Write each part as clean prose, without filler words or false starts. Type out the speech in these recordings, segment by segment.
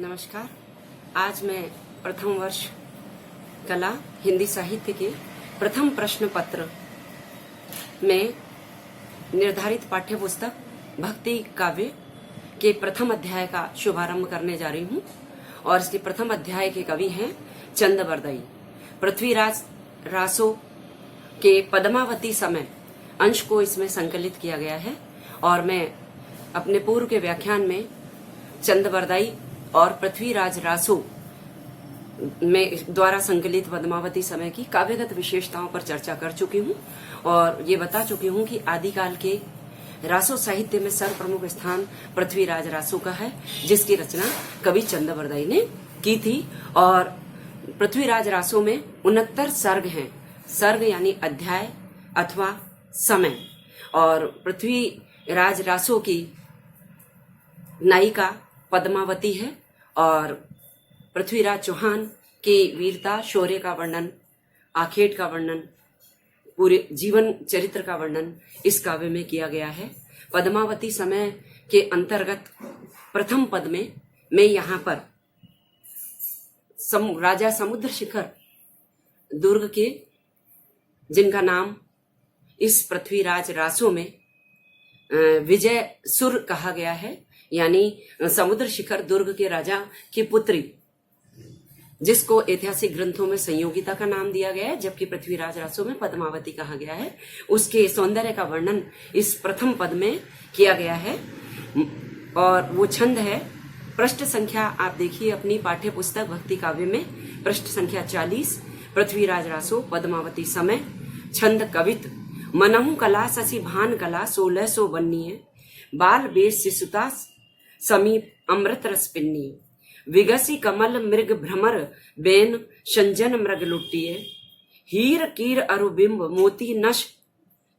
नमस्कार। आज मैं प्रथम वर्ष कला हिंदी साहित्य के प्रथम प्रश्न पत्र में निर्धारित पाठ्य पुस्तक भक्ति काव्य के प्रथम अध्याय का शुभारंभ करने जा रही हूँ और इसके प्रथम अध्याय के कवि हैं चंदबरदाई। पृथ्वीराज रासो के पद्मावती समय अंश को इसमें संकलित किया गया है और मैं अपने पूर्व के व्याख्यान में चंदबरदाई और पृथ्वीराज रासो में द्वारा संकलित पद्मावती समय की काव्यगत विशेषताओं पर चर्चा कर चुकी हूँ और ये बता चुकी हूँ कि आदिकाल के रासो साहित्य में सर्वप्रमुख स्थान पृथ्वीराज रासो का है, जिसकी रचना कवि चंदबरदाई ने की थी। और पृथ्वीराज रासो में 69 सर्ग हैं। सर्ग यानी अध्याय अथवा समय। और पृथ्वीराज रासो की नायिका पद्मावती है और पृथ्वीराज चौहान की वीरता शौर्य का वर्णन, आखेट का वर्णन, पूरे जीवन चरित्र का वर्णन इस काव्य में किया गया है। पद्मावती समय के अंतर्गत प्रथम पद में मैं यहाँ पर राजा समुद्र शिखर दुर्ग के, जिनका नाम इस पृथ्वीराज रासो में विजय सुर कहा गया है, यानी समुद्र शिखर दुर्ग के राजा की पुत्री, जिसको ऐतिहासिक ग्रंथों में संयोगिता का नाम दिया गया है, जबकि पृथ्वीराज रासो में पद्मावती कहा गया है। उसके सौंदर्य का वर्णन इस प्रथम पद में किया गया है और वो छंद है। पृष्ठ संख्या आप देखिए अपनी पाठ्य पुस्तक भक्ति काव्य में, पृष्ठ संख्या 40। पृथ्वीराज रासो पद्मावती समय। छंद कवित। मनहु कला ससी भान कला 1600 बन्नीय, बाल बेस शिशुता समीप अमृत रस पिन्नी, विगसी कमल मृग भ्रमर बेन संजन मृग लुट्टिए, हीर कीर अरुबिंब मोती नश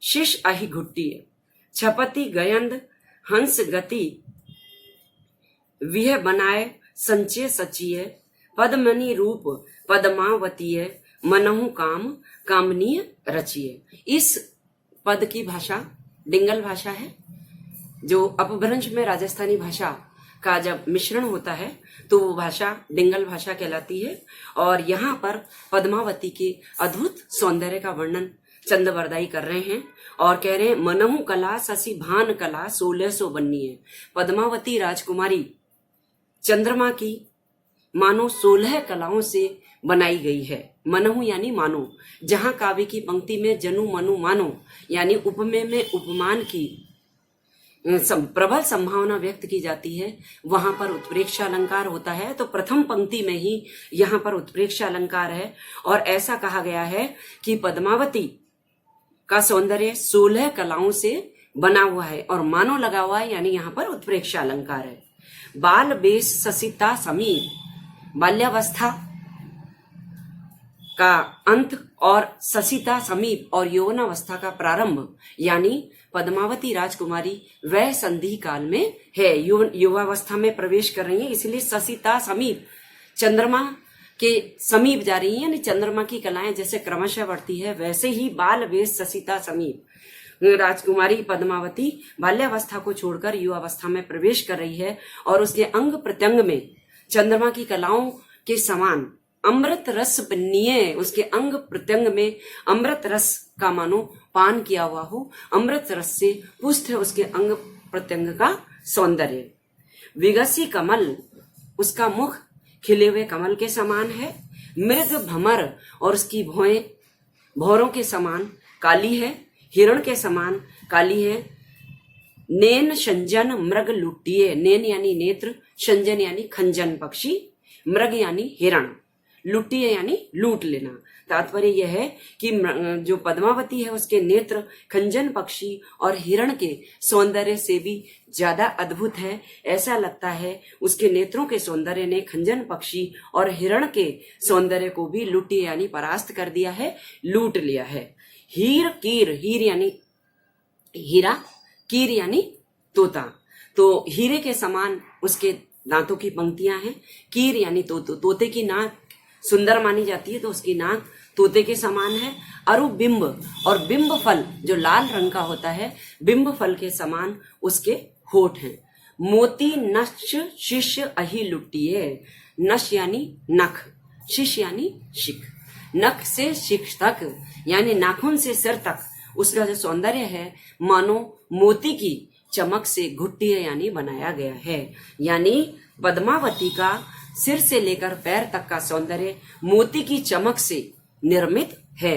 शिश अहि घुट्टिए, छपति गयंद हंस गति विह बनाए संचय सचिए, पद्मनि रूप पद्मावतीय, मनहु काम कामनीय रचिए। इस पद की भाषा डिंगल भाषा है, जो अपभ्रंश में राजस्थानी भाषा का जब मिश्रण होता है तो वो भाषा डिंगल भाषा कहलाती है। और यहाँ पर पद्मावती के अद्भुत सौंदर्य का वर्णन चंदबरदाई कर रहे हैं और कह रहे हैं मनहु कला ससी भान कला 1600 बन्नी है। पद्मावती राजकुमारी चंद्रमा की मानो 16 कलाओं से बनाई गई है। मनहु यानी मानो, जहां काव्य की पंक्ति में जनु मनु मानो यानी उपमेय में उपमान की प्रबल संभावना व्यक्त की जाती है, वहां पर उत्प्रेक्ष अलंकार होता है। तो प्रथम पंक्ति में ही यहाँ पर उत्प्रेक्ष अलंकार है और ऐसा कहा गया है कि पद्मावती का सौंदर्य 16 कलाओं से बना हुआ है और मानो लगा हुआ है, यानी यहाँ पर उत्प्रेक्ष अलंकार है। बाल बेस ससिता समीप, बाल्यावस्था का अंत और ससिता समीप और यौवनावस्था का प्रारंभ, यानी पद्मावती राजकुमारी वह संधि काल में है, युवावस्था में प्रवेश कर रही है, इसलिए ससिता समीप चंद्रमा के समीप जा रही है, यानी चंद्रमा की कलाएं जैसे क्रमशः बढ़ती है वैसे ही बाल वेश ससिता समीप राजकुमारी पद्मावती बाल्यावस्था को छोड़कर युवावस्था में प्रवेश कर रही है और उसके अंग प्रत्यंग में चंद्रमा की कलाओं के समान अमृत रस पिन्नीय, उसके अंग प्रत्यंग में अमृत रस का मानो पान किया हुआ हो, अमृत रस से पुष्ट है उसके अंग प्रत्यंग का सौंदर्य। विगसी कमल, उसका मुख खिले हुए कमल के समान है। मृग भ्रमर, और उसकी भौएं भौरों के समान काली है, हिरण के समान काली है। नैन संजन मृग लुटिए, नैन यानी नेत्र, संजन यानी खंजन पक्षी, मृग यानी हिरण, लुटिए यानी लूट लेना। तात्पर्य यह है कि जो पद्मावती है उसके नेत्र खंजन पक्षी और हिरण के सौंदर्य से भी ज्यादा अद्भुत है। ऐसा लगता है उसके नेत्रों के सौंदर्य ने खंजन पक्षी और हिरण के सौंदर्य को भी लुटिए यानी परास्त कर दिया है, लूट लिया है। हीर कीर, हीर यानी हीरा, कीर यानी तोता, तो हीरे के समान उसके दांतों की पंक्तियां हैं। कीर यानी तोते की नाक सुंदर मानी जाती है, तो उसकी नाक तोते के समान है। अरुबिंब, और बिंब फल जो लाल रंग का होता है, बिंब फल के समान उसके होठ हैं। मोती नश शिष्य अहि लुटिए। नश यानी नख, शिश यानी शिख। नख से शिख तक यानी नाखून से सिर तक उसका जो सौंदर्य है मानो मोती की चमक से घुट्टिए यानी बनाया गया है। यानी पद्मावती का सिर से लेकर पैर तक का सौंदर्य मोती की चमक से निर्मित है।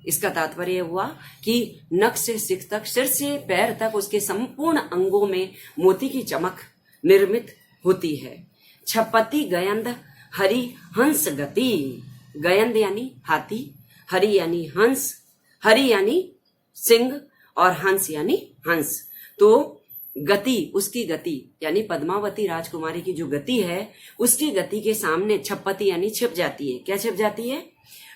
इसका तात्पर्य हुआ कि नख से सिर तक, सिर से पैर तक उसके संपूर्ण अंगों में मोती की चमक निर्मित होती है। छपति गयंद हरि हंस गति। गयंद यानी हाथी, हरि यानी हंस, हरि यानी सिंह और हंस यानी हंस। तो गति, उसकी गति यानी पद्मावती राजकुमारी की जो गति है उसकी गति के सामने छपति यानी छिप जाती है। क्या छिप जाती है?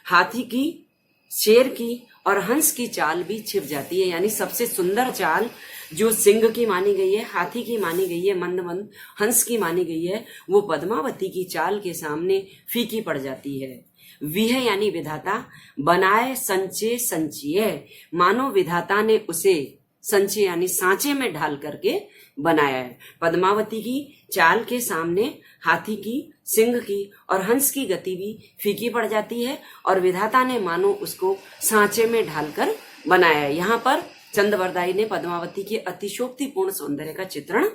हाथी की, शेर की और हंस की चाल भी छिप जाती है। यानी सबसे सुंदर चाल जो सिंह की मानी गई है, हाथी की मानी गई है, मंद मंद हंस की मानी गई है, वो पद्मावती की चाल के सामने फीकी पड़ जाती है। विह यानी विधाता, बनाए संचे संचिए, मानो विधाता ने उसे संचे यानी सांचे में ढाल करके बनाया है। पद्मावती की चाल के सामने हाथी की, सिंह की और हंस की गति भी फीकी पड़ जाती है और विधाता ने मानो उसको सांचे में ढालकर बनाया है। यहाँ पर चंद्रवरदाई ने पद्मावती के अतिशोक्तिपूर्ण सौंदर्य का चित्रण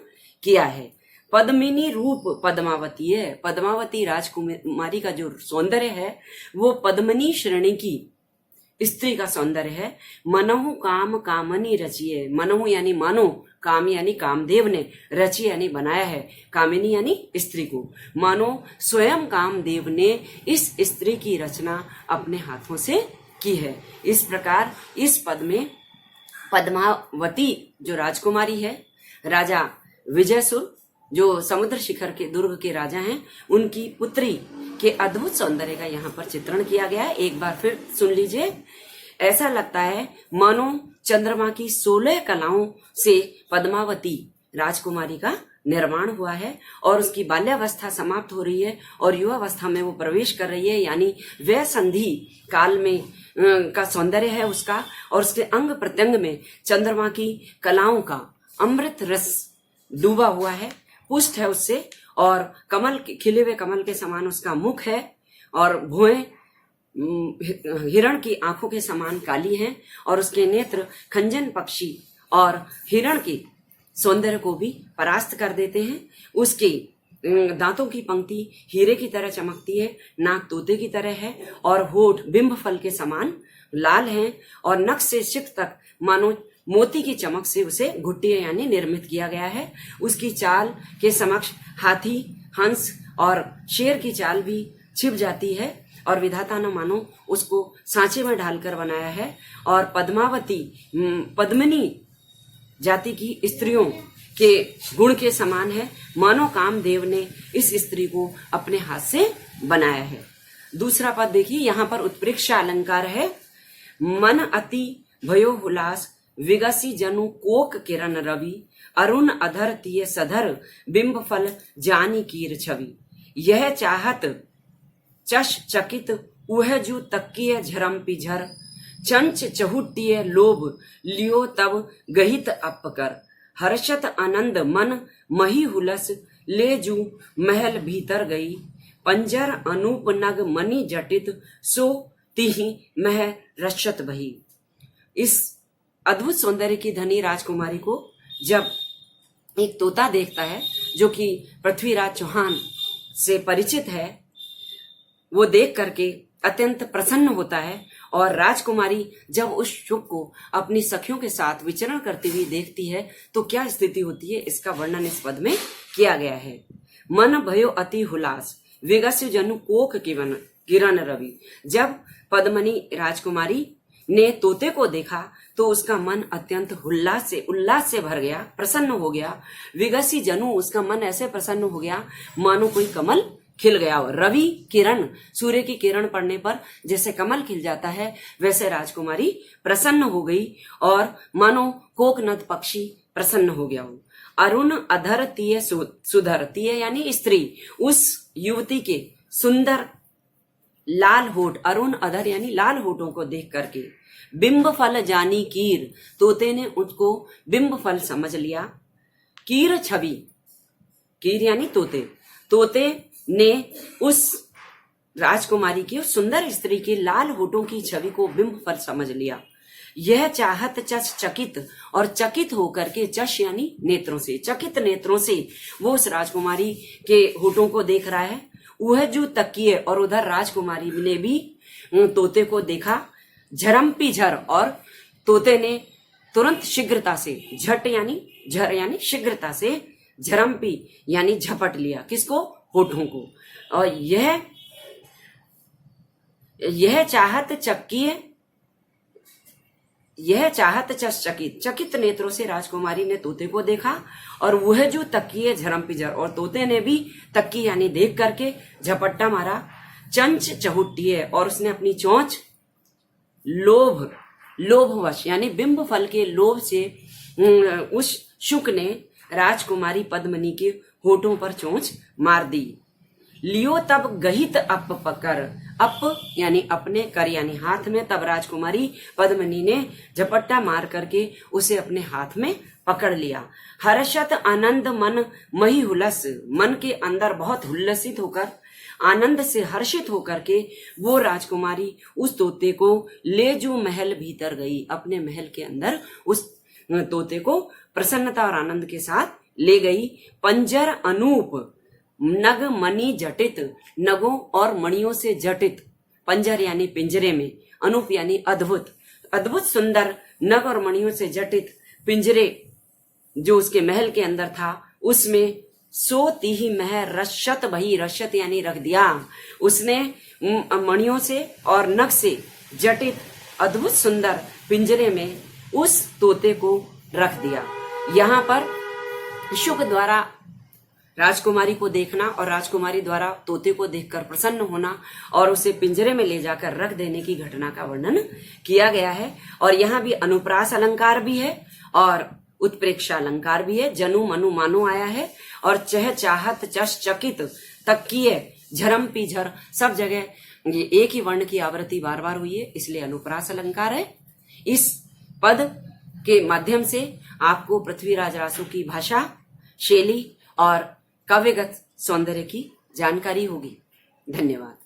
किया है। पद्मिनी रूप पद्मावती है। पद्मावती राजकुमारी का जो सौंदर्य है वो पद्मिनी श्रेणी की स्त्री का सौंदर्य है। मनहु काम कामनी रचिए। मनहु यानी मानो, काम यानी कामदेव ने, रची यानी बनाया है, कामिनी यानी स्त्री को। मानो स्वयं कामदेव ने इस स्त्री की रचना अपने हाथों से की है। इस प्रकार इस पद में पद्मावती जो राजकुमारी है, राजा विजयसुर जो समुद्र शिखर के दुर्ग के राजा हैं, उनकी पुत्री के अद्भुत सौंदर्य का यहाँ पर चित्रण किया गया है। एक बार फिर सुन लीजिए। ऐसा लगता है मानो चंद्रमा की 16 कलाओं से पद्मावती राजकुमारी का निर्माण हुआ है और उसकी बाल्यावस्था समाप्त हो रही है और युवावस्था में वो प्रवेश कर रही है। यानी वह संधि काल में का सौंदर्य है उसका और उसके अंग प्रत्यंग में चंद्रमा की कलाओं का अमृत रस डूबा हुआ है, पुष्ट है उससे और कमल, खिले हुए कमल के समान उसका मुख है और भुएं हिरण की आंखों के समान काली हैं और उसके नेत्र खंजन पक्षी और हिरण के सौंदर्य को भी परास्त कर देते हैं। उसके दांतों की पंक्ति हीरे की तरह चमकती है, नाक तोते की तरह है और होठ बिंब फल के समान लाल हैं और नख से शिख तक मानो मोती की चमक से उसे घुट्टियां यानी निर्मित किया गया है। उसकी चाल के समक्ष हाथी, हंस और शेर की चाल भी छिप जाती है और विधाता ने मानो उसको सांचे में ढालकर बनाया है। और पद्मावती पद्मिनी जाति की स्त्रियों के गुण के समान है, मानो कामदेव ने इस स्त्री को अपने हाथ से बनाया है। दूसरा पद देखिए, यहाँ पर उत्प्रेक्षा अलंकार है। मन अति भयो हुलास विगसी जनु कोक किरण रवि, अरुण अधर तिय सधर बिंब फल जानी कीर छवि। यह चाहत चश चकित उह जू तक्किय झरम पिझर, चंच चहुटिय लोभ लियो तब गहित अपकर, हर्षत आनंद मन मही हुलस ले जू महल भीतर गई, पंजर अनूप नग मणि जटित सो तिहि मह रक्षत बही। इस अद्भुत सौंदर्य की धनी राजकुमारी को जब एक तोता देखता है जो कि पृथ्वीराज चौहान से परिचित है, वो देख करके अत्यंत प्रसन्न होता है और राजकुमारी जब उस शुक को अपनी सखियों के साथ विचरण करती हुई देखती है तो क्या स्थिति होती है, इसका वर्णन इस पद में किया गया है। मन भयो अति हुलास विगस्य जनु कोक किरण रवि। जब पद्मनी राजकुमारी ने तोते को देखा तो उसका मन अत्यंत उल्लास से भर गया, प्रसन्न हो गया। विगसी जनु, उसका मन ऐसे प्रसन्न हो गया मानो कोई कमल खिल गया हो। रवि किरण, सूर्य की किरण पड़ने पर जैसे कमल खिल जाता है वैसे राजकुमारी प्रसन्न हो गई और मानो कोकनद पक्षी प्रसन्न हो गया हो। अरुण अधर तिय सुधर, तिय यानी स्त्री, उस युवती के सुंदर लाल होठ, अरुण अधर यानी लाल होठों को देख करके बिंब फल जानी कीर, तोते ने उसको बिंब फल समझ लिया। कीर छवि, कीर यानी तोते। तोते ने उस राजकुमारी की, उस सुंदर स्त्री के लाल होठों की छवि को बिंब फल समझ लिया। यह चाहत चस चकित, और चकित होकर के, चश यानी नेत्रों से, चकित नेत्रों से वो उस राजकुमारी के होठों को देख रहा है। वह जो तकिए, और उधर राजकुमारी ने भी तोते को देखा। झरम्पी झर, और तोते ने तुरंत शीघ्रता से, झट यानी झर यानी शीघ्रता से, झरम्पी यानी झपट लिया, किसको? होठों को। और यह चाहत चकिए, यह चाहत चस चकित, चकित नेत्रों से राजकुमारी ने तोते को देखा, और वह जो तकिए झरम्पी झर, और तोते ने भी तक्की यानी देख करके झपट्टा मारा। चंच चहुट्टिए, और उसने अपनी चोंच लोभवश यानी बिंब फल के लोभ से उस शुक ने राजकुमारी पद्मिनी के होठों पर चोंच मार दी। लियो तब गहित अप पकर, अप यानी अपने, कर यानी हाथ में, तब राजकुमारी पद्मिनी ने झपट्टा मार करके उसे अपने हाथ में पकड़ लिया। हर्षत आनंद मन मही हुलस, मन के अंदर बहुत हुल्लसित होकर, आनंद से हर्षित होकर के वो राजकुमारी उस तोते को ले जो महल भीतर गई, अपने महल के अंदर उस तोते को प्रसन्नता और आनंद के साथ ले गई। पंजर अनूप नग मणि जटित, नगों और मणियों से जटित, पंजर यानी पिंजरे में, अनूप यानी अद्भुत, अद्भुत सुंदर नग और मणियों से जटित पिंजरे जो उसके महल के अंदर था, उसमें सोती ही मह रशत भई, रशत यानी रख दिया, उसने मणियों से और नग से जटित अद्भुत सुंदर पिंजरे में उस तोते को रख दिया। यहाँ पर शुक द्वारा राजकुमारी को देखना और राजकुमारी द्वारा तोते को देखकर प्रसन्न होना और उसे पिंजरे में ले जाकर रख देने की घटना का वर्णन किया गया है। और यहाँ भी अनुप्रास अलंकार भी है और उत्प्रेक्षा अलंकार भी है। जनु मनु मानो आया है और चह चाहत चश चकित तकिए झरम्पी झर, सब जगह ये एक ही वर्ण की आवृत्ति बार बार हुई है, इसलिए अनुप्रास अलंकार है। इस पद के माध्यम से आपको पृथ्वीराज रासो की भाषा, शैली और काव्यगत सौंदर्य की जानकारी होगी। धन्यवाद।